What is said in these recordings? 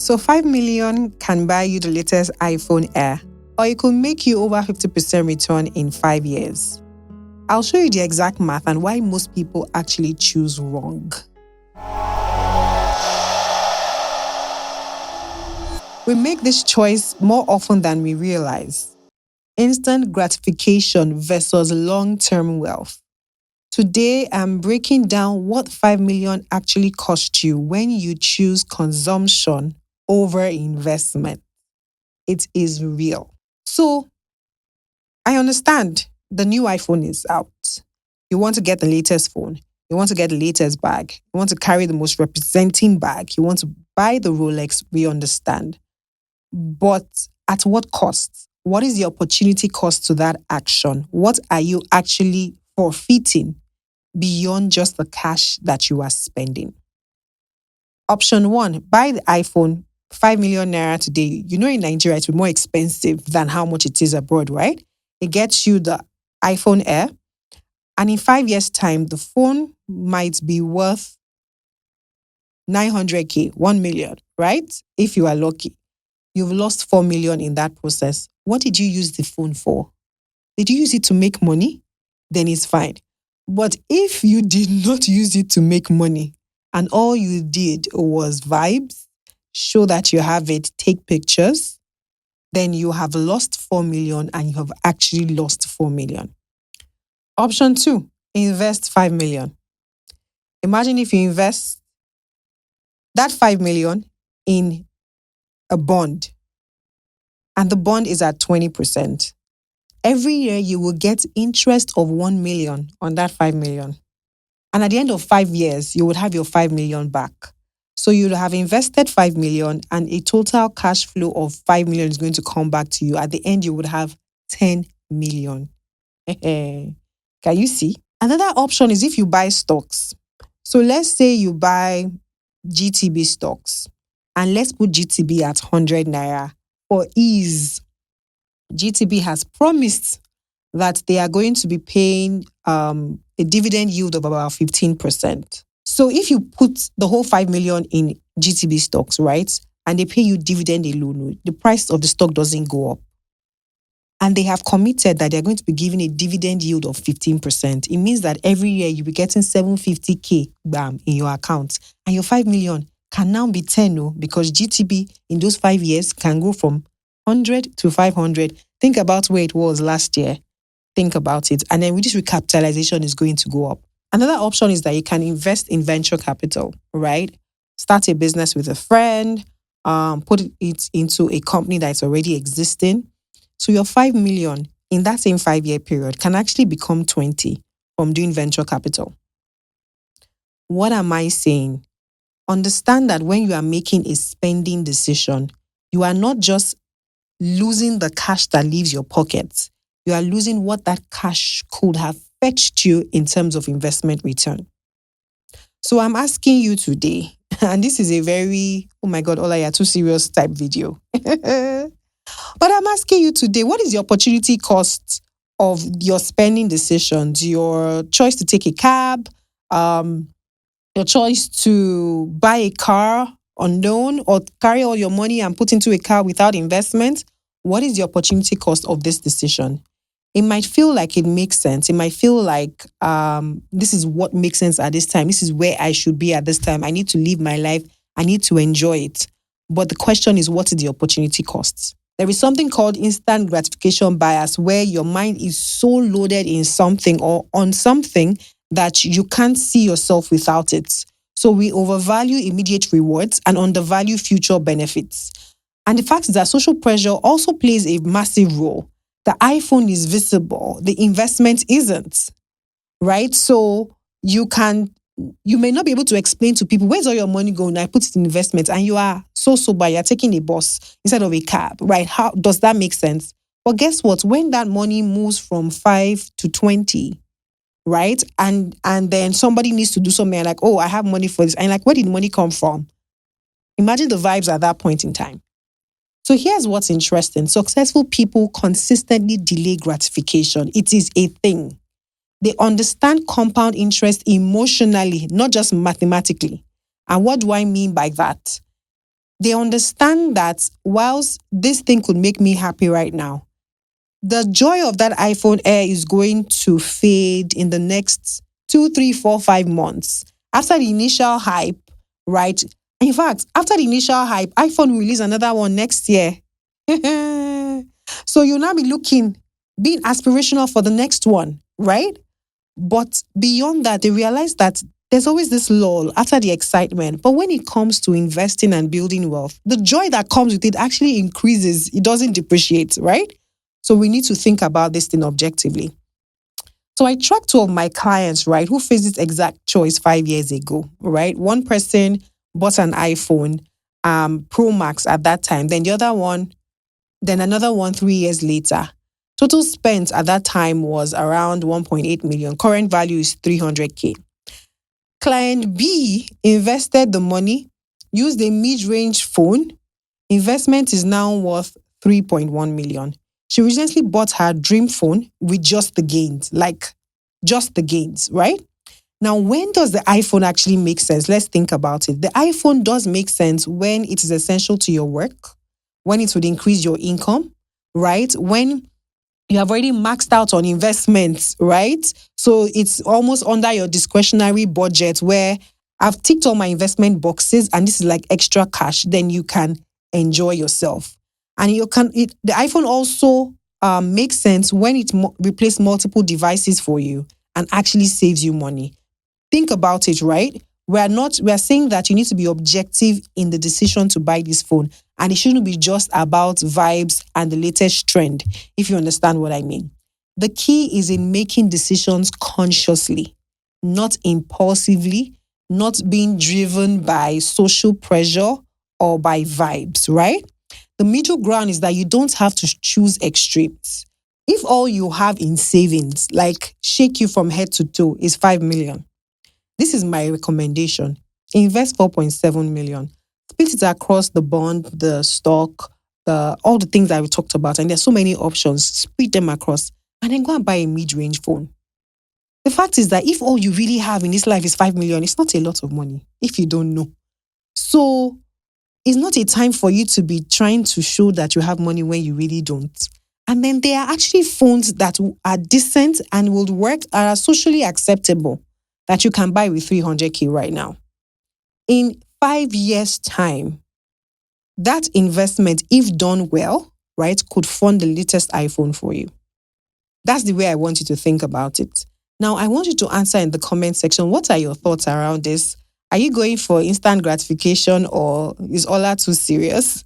So 5 million can buy you the latest iPhone Air, or it could make you over 50% return in 5 years. I'll show you the exact math and why most people actually choose wrong. We make this choice more often than we realize. Instant gratification versus long-term wealth. Today, I'm breaking down what 5 million actually cost you when you choose consumption over investment. It is real. So, I understand the new iPhone is out. You want to get the latest phone. You want to get the latest bag. You want to carry the most representing bag. You want to buy the Rolex. We understand. But at what cost? What is the opportunity cost to that action? What are you actually forfeiting beyond just the cash that you are spending? Option one, buy the iPhone, 5 million naira today. You know, in Nigeria, it's more expensive than how much it is abroad, right? It gets you the iPhone Air. And in 5 years' time, the phone might be worth 900K, 1 million, right? If you are lucky. You've lost 4 million in that process. What did you use the phone for? Did you use it to make money? Then it's fine. But if you did not use it to make money and all you did was vibes, show that you have it, take pictures, then you have lost 4 million and you have actually lost 4 million. Option two, invest 5 million. Imagine if you invest that 5 million in a bond and the bond is at 20%. Every year you will get interest of 1 million on that 5 million. And at the end of 5 years, you would have your 5 million back. So you'd have invested 5 million and a total cash flow of 5 million is going to come back to you. At the end, you would have 10 million. Can you see? Another option is if you buy stocks. So let's say you buy GTB stocks and let's put GTB at 100 naira for ease. GTB has promised that they are going to be paying a dividend yield of about 15%. So if you put the whole 5 million in GTB stocks, right, and they pay you dividend alone, the price of the stock doesn't go up. And they have committed that they're going to be giving a dividend yield of 15%. It means that every year you'll be getting 750K bam in your account. And your 5 million can now be 10 because GTB in those 5 years can go from 100 to 500. Think about where it was last year. Think about it. And then with this recapitalization is going to go up. Another option is that you can invest in venture capital, right? Start a business with a friend, put it into a company that's already existing. So your 5 million in that same 5-year period can actually become 20 from doing venture capital. What am I saying? Understand that when you are making a spending decision, you are not just losing the cash that leaves your pockets. You are losing what that cash could have fetched you in terms of investment return. So I'm asking you today, and this is a very, oh my God, Ola, you're too serious type video. But I'm asking you today, what is the opportunity cost of your spending decisions? Your choice to take a cab, your choice to buy a car on loan or carry all your money and put into a car without investment? What is the opportunity cost of this decision? It might feel like it makes sense. It might feel like this is what makes sense at this time. This is where I should be at this time. I need to live my life. I need to enjoy it. But the question is, what is the opportunity cost? There is something called instant gratification bias where your mind is so loaded in something or on something that you can't see yourself without it. So we overvalue immediate rewards and undervalue future benefits. And the fact is that social pressure also plays a massive role. The iPhone is visible, the investment isn't, right? So you may not be able to explain to people, where's all your money going? I put it in investment and you are so sober, you're taking a bus instead of a cab, right? How does that make sense? But guess what? When that money moves from 5 to 20, right? And then somebody needs to do something and like, oh, I have money for this. And like, where did the money come from? Imagine the vibes at that point in time. So here's what's interesting. Successful people consistently delay gratification. It is a thing. They understand compound interest emotionally, not just mathematically. And what do I mean by that? They understand that whilst this thing could make me happy right now, the joy of that iPhone Air is going to fade in the next 2, 3, 4, 5 months. After the initial hype, right? In fact, after the initial hype, iPhone will release another one next year. So you'll now be looking, being aspirational for the next one, right? But beyond that, they realize that there's always this lull after the excitement. But when it comes to investing and building wealth, the joy that comes with it actually increases. It doesn't depreciate, right? So we need to think about this thing objectively. So I tracked two of my clients, right, who faced this exact choice 5 years ago, right? One person bought an iPhone Pro Max at that time. Then the other one, then another one 3 years later. Total spent at that time was around 1.8 million. Current value is 300K. Client B invested the money, used a mid-range phone. Investment is now worth 3.1 million. She recently bought her dream phone with just the gains, like just the gains, right? Now, when does the iPhone actually make sense? Let's think about it. The iPhone does make sense when it is essential to your work, when it would increase your income, right? When you have already maxed out on investments, right? So it's almost under your discretionary budget where I've ticked all my investment boxes and this is like extra cash, then you can enjoy yourself. And the iPhone also makes sense when it replaces multiple devices for you and actually saves you money. Think about it, right? We are saying that you need to be objective in the decision to buy this phone. And it shouldn't be just about vibes and the latest trend, if you understand what I mean. The key is in making decisions consciously, not impulsively, not being driven by social pressure or by vibes, right? The middle ground is that you don't have to choose extremes. If all you have in savings, like shake you from head to toe, is 5 million, this is my recommendation. Invest 4.7 million. Split it across the bond, the stock, all the things that we talked about. And there's so many options. Split them across and then go and buy a mid-range phone. The fact is that if all you really have in this life is 5 million, it's not a lot of money if you don't know. So it's not a time for you to be trying to show that you have money when you really don't. And then there are actually phones that are decent and will work, are socially acceptable, that you can buy with 300K right now. In 5 years' time, that investment, if done well, right, could fund the latest iPhone for you. That's the way I want you to think about it. Now, I want you to answer in the comment section, what are your thoughts around this? Are you going for instant gratification or is Ola too serious?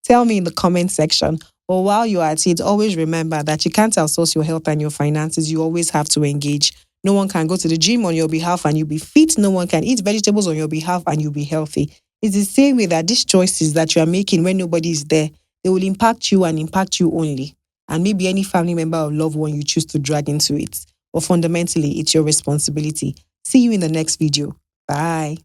Tell me in the comment section. But while you're at it, always remember that you can't outsource your health and your finances. You always have to engage. No one can go to the gym on your behalf and you'll be fit. No one can eat vegetables on your behalf and you'll be healthy. It's the same way that these choices that you are making when nobody is there, they will impact you and impact you only. And maybe any family member or loved one you choose to drag into it. But fundamentally, it's your responsibility. See you in the next video. Bye.